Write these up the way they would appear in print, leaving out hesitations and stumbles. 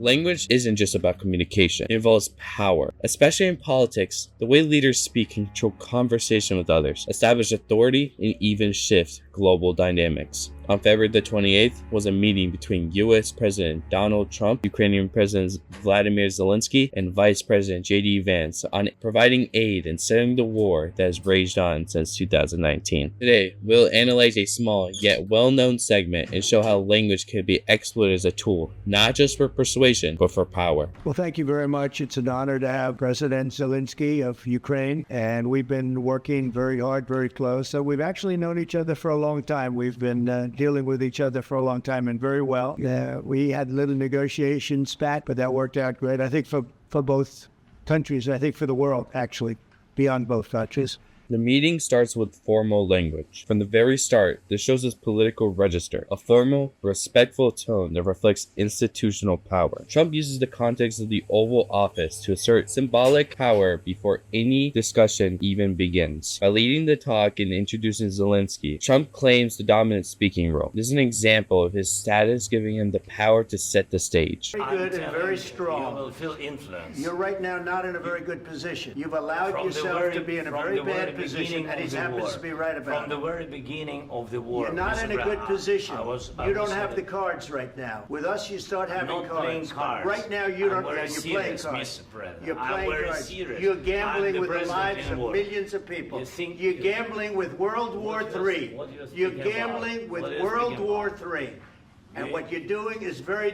Language isn't just about communication, it involves power. Especially in politics, the way leaders speak can control conversation with others, establish authority, and even shift global dynamics. On February the 28th was a meeting between U.S. President Donald Trump, Ukrainian President Vladimir Zelensky, and Vice President J.D. Vance on providing aid and settling the war that has raged on since 2019. Today, we'll analyze a small yet well-known segment and show how language can be exploited as a tool, not just for persuasion, but for power. Well, thank you very much. It's an honor to have President Zelensky of Ukraine, and we've been working very hard, very close. So we've actually known each other for a long time. We've been dealing with each other for a long time and very well. We had a little negotiation spat, but that worked out great. I think for both countries, I think for the world, actually, beyond both countries. The meeting starts with formal language. From the very start, this shows his political register, a formal, respectful tone that reflects institutional power. Trump uses the context of the Oval Office to assert symbolic power before any discussion even begins. By leading the talk and introducing Zelensky, Trump claims the dominant speaking role. This is an example of his status giving him the power to set the stage. Very good and very strong. You will feel influence. You're right now not in a very good position. You've allowed yourself to be in a very bad position, and he happens to be right about From it. the very beginning of the war. You're not in a good position. I You don't was have the cards right now. With us, you start having not cards. playing cards. Right now, you don't. I'm very You're serious, playing cards. Mr. President. You're I'm playing very cards. serious. You're I'm gambling the with the president lives in of war. millions of people. You think You're you- gambling with World War What you're- III. what you're You're speaking gambling about? with What you're World speaking War about? III. And what you're doing is very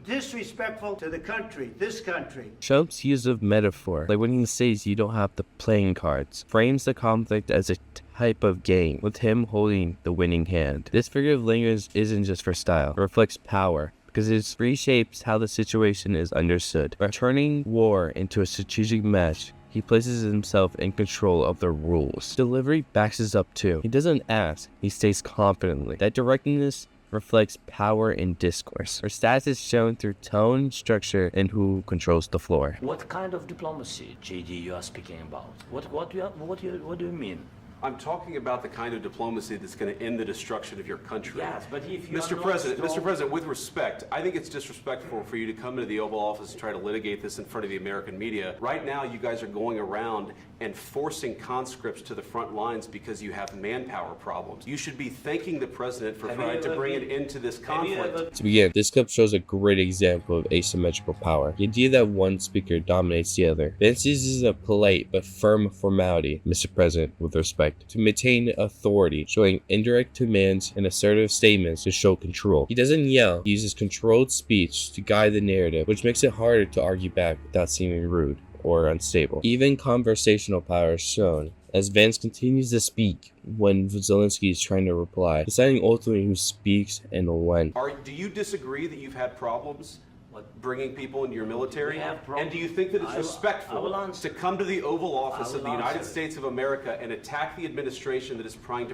disrespectful to the country, this country. Trump's use of metaphor, like when he says you don't have the playing cards, frames the conflict as a type of game, with him holding the winning hand. This figure of language isn't just for style, it reflects power, because it reshapes how the situation is understood. By turning war into a strategic match, he places himself in control of the rules. Delivery backs this up too. He doesn't ask, he stays confidently. That directness reflects power in discourse. Her status is shown through tone, structure, and who controls the floor. What kind of diplomacy, JD, you are speaking about? What do you mean? I'm talking about the kind of diplomacy that's going to end the destruction of your country. Yes, but if you Mr. are not President, strong- Mr. President, with respect, I think it's disrespectful for you to come into the Oval Office and try to litigate this in front of the American media. Right now, you guys are going around and forcing conscripts to the front lines because you have manpower problems. You should be thanking the president for Have you trying to ever bring been- an end to this Have you conflict. ever- To begin, this clip shows a great example of asymmetrical power. The idea that one speaker dominates the other. Vance uses a polite but firm formality, Mr. President, with respect, to maintain authority, showing indirect commands and assertive statements to show control. He doesn't yell, he uses controlled speech to guide the narrative, which makes it harder to argue back without seeming rude or unstable. Even conversational power is shown as Vance continues to speak when Zelensky is trying to reply, deciding ultimately who speaks and when. Do you disagree that you've had problems bringing people into your military? We have And problems. do you think that it's I will respectful answer. to come to the Oval Office I of the will United answer. States of America and attack the administration that is trying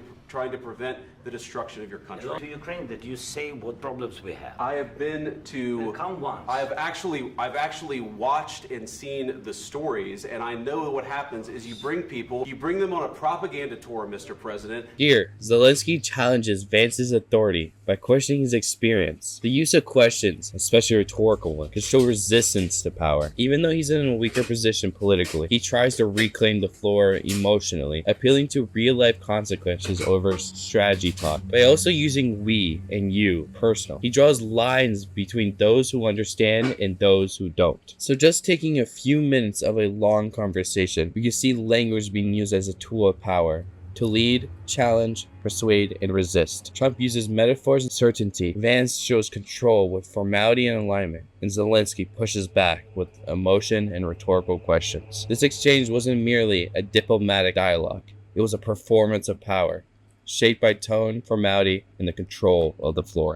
to prevent the destruction of your country? To Ukraine that you say what problems we have. I have been to. Come once. I've actually watched and seen the stories, and I know what happens is you bring them on a propaganda tour, Mr. President. Here, Zelensky challenges Vance's authority by questioning his experience. The use of questions, especially rhetorical ones, can show resistance to power. Even though he's in a weaker position politically, he tries to reclaim the floor emotionally, appealing to real-life consequences over strategy talk, by also using we and you personal. He draws lines between those who understand and those who don't. So just taking a few minutes of a long conversation, we can see language being used as a tool of power. To lead, challenge, persuade, and resist. Trump uses metaphors and certainty. Vance shows control with formality and alignment. And Zelensky pushes back with emotion and rhetorical questions. This exchange wasn't merely a diplomatic dialogue. It was a performance of power, shaped by tone, formality, and the control of the floor.